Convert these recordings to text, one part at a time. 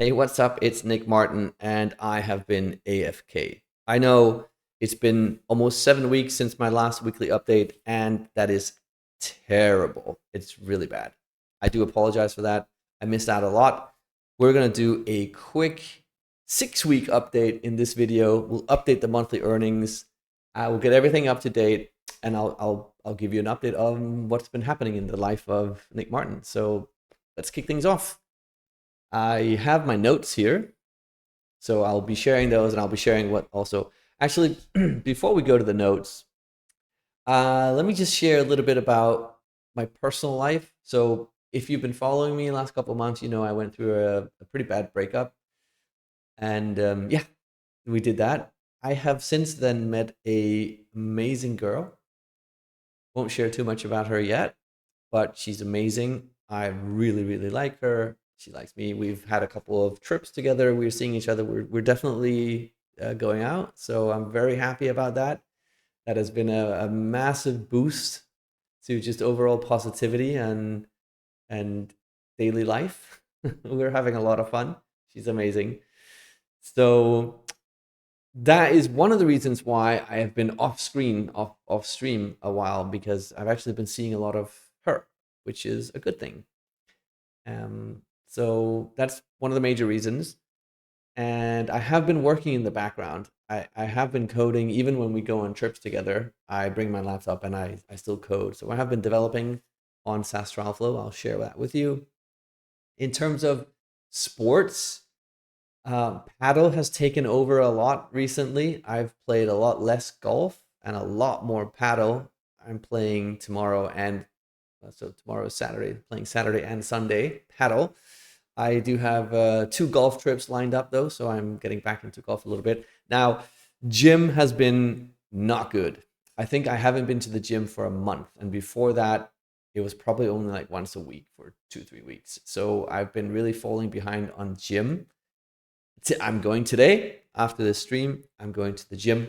Hey, what's up? It's Nick Martin, and I have been AFK. I know it's been almost 7 weeks since my last weekly update, and that is terrible. It's really bad. I do apologize for that. I missed out a lot. We're going to do a quick 6 week update in this video. We'll update the monthly earnings. I will get everything up to date, and I'll give you an update on what's been happening in the life of Nick Martin. So let's kick things off. I have my notes here, so I'll be sharing those, and I'll be sharing what also. Actually, before we go to the notes, let me just share a little bit about my personal life. So, if you've been following me the last couple of months, you know I went through a pretty bad breakup, and yeah, we did that. I have since then met a amazing girl. Won't share too much about her yet, but she's amazing. I really, really like her. She likes me. We've had a couple of trips together. We're seeing each other. We're definitely going out. So I'm very happy about that. That has been a massive boost to just overall positivity and daily life. We're having a lot of fun. She's amazing. So that is one of the reasons why I have been off stream a while, because I've actually been seeing a lot of her, which is a good thing. So that's one of the major reasons. And I have been working in the background. I have been coding even when we go on trips together. I bring my laptop and I still code. So I have been developing on SAS Flow. I'll share that with you. In terms of sports, paddle has taken over a lot recently. I've played a lot less golf and a lot more paddle. I'm playing tomorrow, and so tomorrow is Saturday, playing Saturday and Sunday paddle. I do have 2 golf trips lined up though, so I'm getting back into golf a little bit. Now, gym has been not good. I think I haven't been to the gym for a month, and before that, it was probably only like once a week for 2, 3 weeks. So I've been really falling behind on gym. I'm going today after this stream. I'm going to the gym.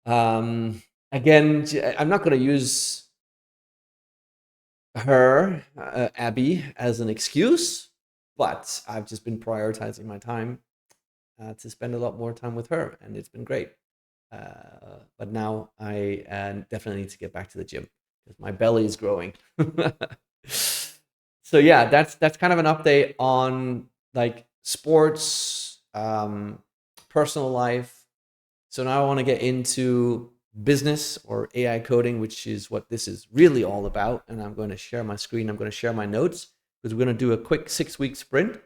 Again, I'm not going to use her, Abby, as an excuse, but I've just been prioritizing my time to spend a lot more time with her, and it's been great. But now I definitely need to get back to the gym because my belly is growing. So yeah, that's kind of an update on like sports, personal life. So now I want to get into business or AI coding, which is what this is really all about. And I'm going to share my screen. I'm going to share my notes because we're going to do a quick 6 week sprint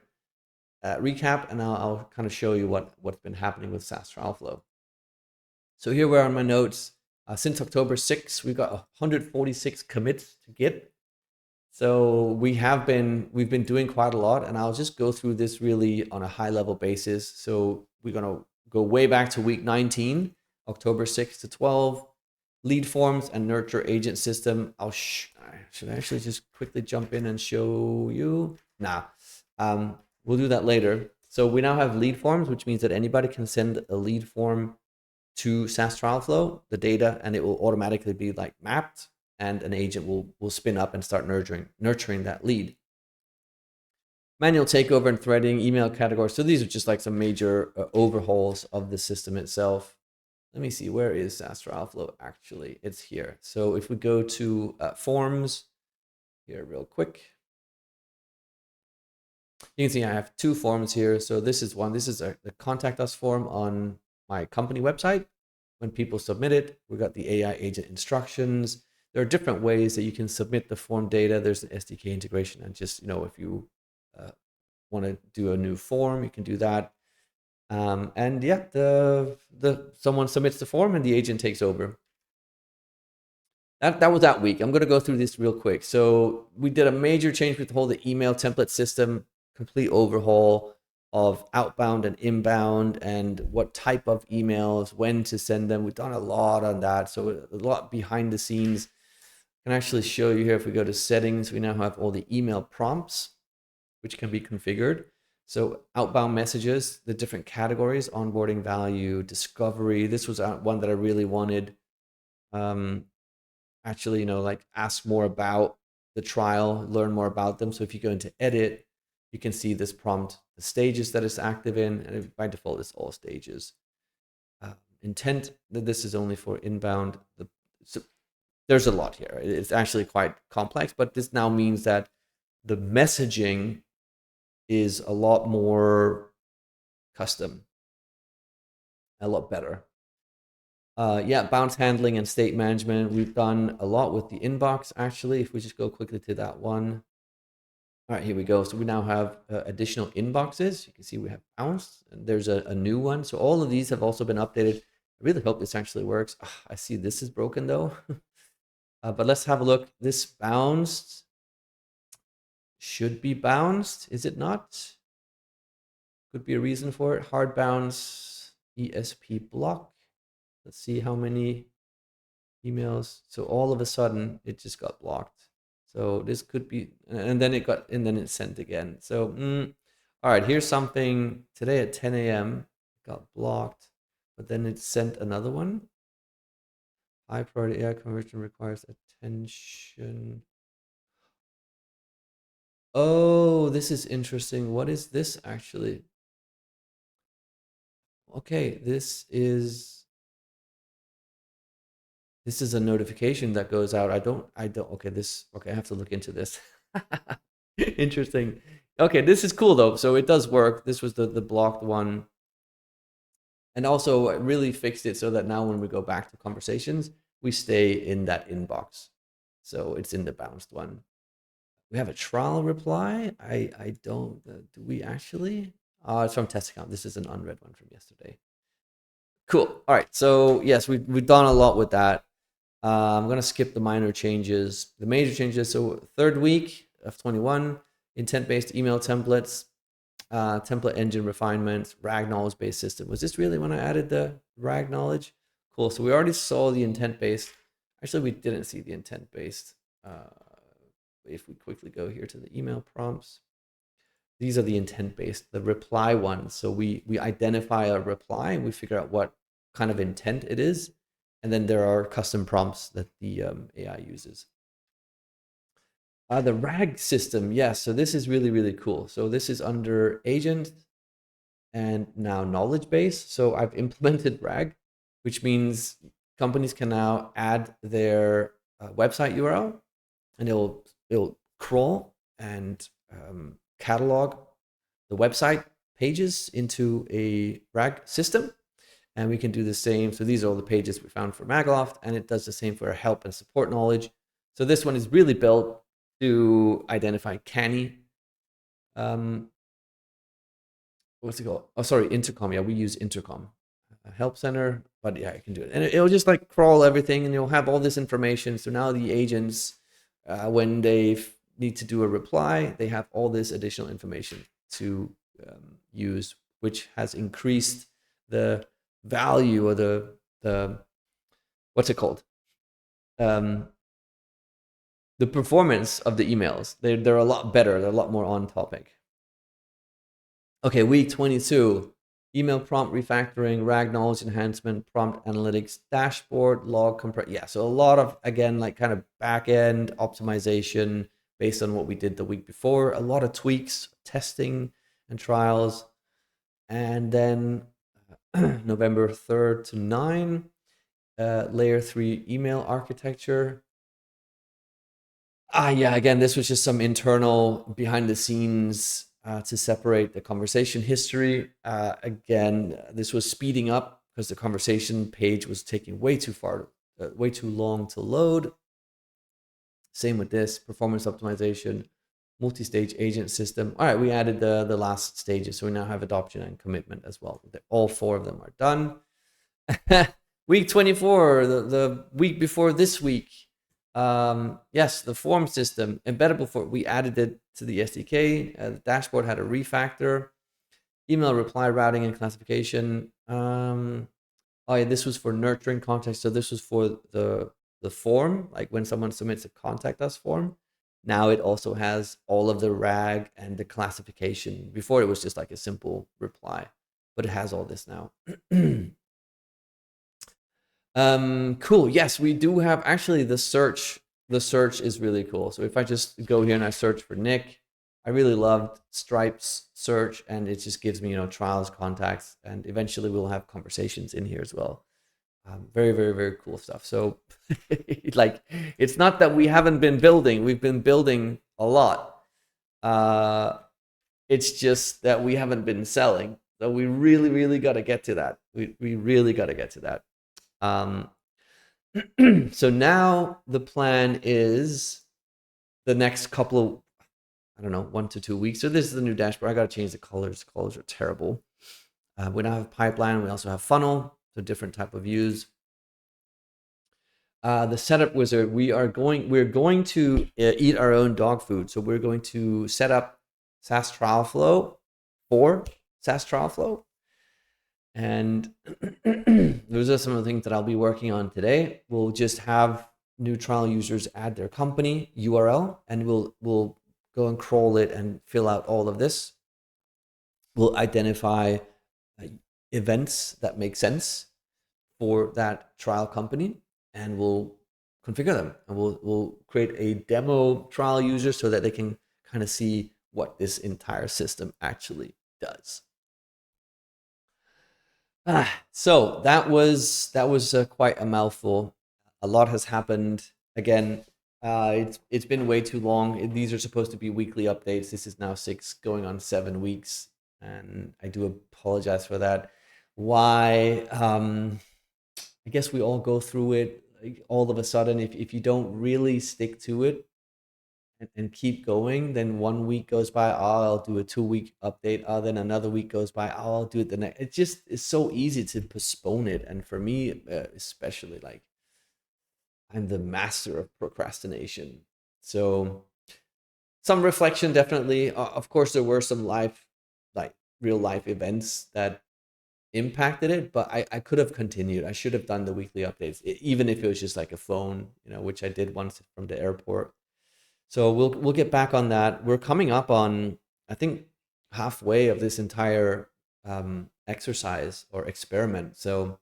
recap, and I'll kind of show you what's been happening with SAS Flow. So here we are on my notes. Since October 6th, we've got 146 commits to Git. So we've been doing quite a lot, and I'll just go through this really on a high level basis. So we're gonna go way back to week 19, October 6th to 12, lead forms and nurture agent system. Should I actually just quickly jump in and show you? Nah, we'll do that later. So we now have lead forms, which means that anybody can send a lead form to SAS Flow, the data, and it will automatically be like mapped, and an agent will spin up and start nurturing that lead. Manual takeover and threading, email categories. So these are just like some major overhauls of the system itself. Let me see, where is SAS Flow actually? It's here. So if we go to forms here real quick, you can see I have 2 forms here. So this is one. This is the contact us form on my company website. When people submit it, we got the AI agent instructions. There are different ways that you can submit the form data. There's an SDK integration, and just, if you want to do a new form, you can do that. And yeah, someone submits the form and the agent takes over. That was that week. I'm going to go through this real quick. So we did a major change with the email template system, complete overhaul of outbound and inbound, and what type of emails, when to send them. We've done a lot on that. So a lot behind the scenes. I can actually show you here. If we go to settings, we now have all the email prompts, which can be configured. So outbound messages, the different categories, onboarding value, discovery. This was one that I really wanted. Actually, like ask more about the trial, learn more about them. So if you go into edit, you can see this prompt, the stages that it's active in, and by default it's all stages. Intent, this is only for inbound. So there's a lot here. It's actually quite complex, but this now means that the messaging is a lot more custom, a lot better. Yeah, bounce handling and state management. We've done a lot with the inbox, actually. If we just go quickly to that one. All right, here we go. So we now have additional inboxes. You can see we have bounce, and there's a new one. So all of these have also been updated. I really hope this actually works. I see this is broken, though. But let's have a look. This bounced. Should be bounced, is it not? Could be a reason for it. Hard bounce, ESP block. Let's see how many emails. So all of a sudden it just got blocked. So this could be, and then it sent again. So, all right, here's something today at 10 a.m. got blocked, but then it sent another one. High priority AI conversion requires attention. Oh, this is interesting. What is this actually? Okay, this is a notification that goes out. I don't, okay, I have to look into this. Interesting. Okay, this is cool though. So it does work. This was the blocked one. And also it really fixed it so that now when we go back to conversations, we stay in that inbox. So it's in the bounced one. We have a trial reply. I don't, do we actually? It's from test account. This is an unread one from yesterday. Cool. All right. So yes, we've done a lot with that. I'm going to skip the minor changes. The major changes, so third week of 21, intent-based email templates, template engine refinements, RAG knowledge-based system. Was this really when I added the RAG knowledge? Cool. So we already saw the intent-based. Actually, we didn't see the intent-based. If we quickly go here to the email prompts, these are the intent-based, the reply ones. So we identify a reply and we figure out what kind of intent it is. And then there are custom prompts that the AI uses. The RAG system, yes. So this is really, really cool. So this is under agent and now knowledge base. So I've implemented RAG, which means companies can now add their website URL, and it'll crawl and catalog the website pages into a RAG system. And we can do the same. So these are all the pages we found for Magloft, and it does the same for our help and support knowledge. So this one is really built to identify canny. What's it called? Oh, sorry, intercom. Yeah, we use intercom. Help center, but yeah, I can do it. And it'll just like crawl everything, and you'll have all this information. So now the agents, when they need to do a reply, they have all this additional information to use, which has increased the value or the what's it called, the performance of the emails. They're a lot better. They're a lot more on topic. Okay, week 22, email prompt refactoring, RAG knowledge enhancement, prompt analytics, dashboard, log compression. Yeah, so a lot of, again, like kind of back end optimization based on what we did the week before. A lot of tweaks, testing and trials. And then November 3rd to 9, layer 3 email architecture. Yeah, again, this was just some internal behind the scenes to separate the conversation history. Again, this was speeding up because the conversation page was taking way too long to load. Same with this, performance optimization, multi-stage agent system. All right, we added the last stages, so we now have adoption and commitment as well. All 4 of them are done. Week 24, the week before this week. Yes, the form system, embeddable form, we added it to the SDK. The dashboard had a refactor, email reply routing and classification. Oh yeah, this was for nurturing context. So this was for the form, like when someone submits a contact us form. Now it also has all of the RAG and the classification. Before it was just like a simple reply, but it has all this now. Cool. Yes, we do have actually the search. The search is really cool. So if I just go here and I search for Nick, I really loved Stripe's search, and it just gives me, trials, contacts, and eventually we'll have conversations in here as well. Very, very, very cool stuff. So, like, it's not that we haven't been building; we've been building a lot. It's just that we haven't been selling. So we really, really got to get to that. We really got to get to that. Um, so now the plan is the next couple of, I don't know, 1 to 2 weeks. So this is the new dashboard. I got to change the colors. The colors are terrible. We now have pipeline. We also have funnel, so different type of views. The setup wizard. We're going to eat our own dog food. So we're going to set up SaaS trial flow for SaaS trial flow. And those are some of the things that I'll be working on today. We'll just have new trial users add their company URL, and we'll go and crawl it and fill out all of this. We'll identify events that make sense for that trial company, and we'll configure them, and we'll create a demo trial user so that they can kind of see what this entire system actually does. So that was quite a mouthful. A lot has happened. Again, it's been way too long. These are supposed to be weekly updates. This is now 6 going on 7 weeks, and I do apologize for that. Why? I guess we all go through it, like, all of a sudden. If you don't really stick to it and keep going, then 1 week goes by, oh, I'll do a 2-week update. Oh, then another week goes by, oh, I'll do it the next. It just is so easy to postpone it. And for me, especially, like, I'm the master of procrastination. So some reflection, definitely. Of course, there were some real life events that impacted it, but I could have continued. I should have done the weekly updates, even if it was just like a phone, which I did once from the airport. So we'll get back on that. We're coming up on, I think, halfway of this entire exercise or experiment. So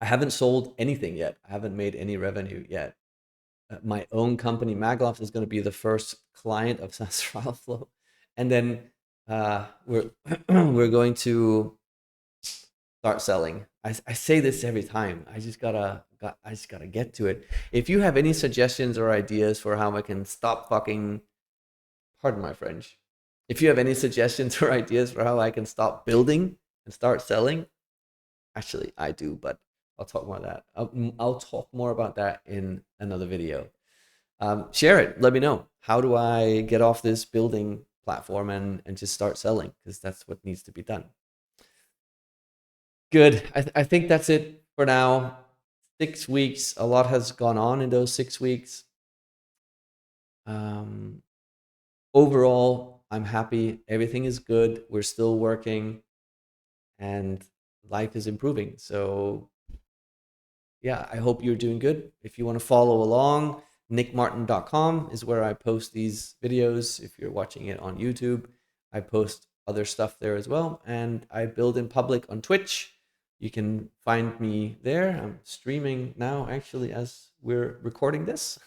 I haven't sold anything yet. I haven't made any revenue yet. My own company, Magloft, is going to be the first client of SaaS Trial Flow, and then we're we're going to start selling. I say this every time. I just gotta get to it. If you have any suggestions or ideas for how I can stop fucking, pardon my French, if you have any suggestions or ideas for how I can stop building and start selling, actually I do, but I'll talk more about that. I'll talk more about that in another video. Share it. Let me know. How do I get off this building platform and just start selling? Because that's what needs to be done. Good. I think that's it for now. 6 weeks. A lot has gone on in those 6 weeks. Overall, I'm happy. Everything is good. We're still working, and life is improving. So yeah, I hope you're doing good. If you want to follow along, nickmartin.com is where I post these videos. If you're watching it on YouTube, I post other stuff there as well. And I build in public on Twitch. You can find me there. I'm streaming now, actually, as we're recording this.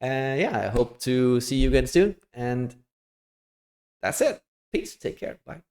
Yeah, I hope to see you again soon. And that's it. Peace. Take care. Bye.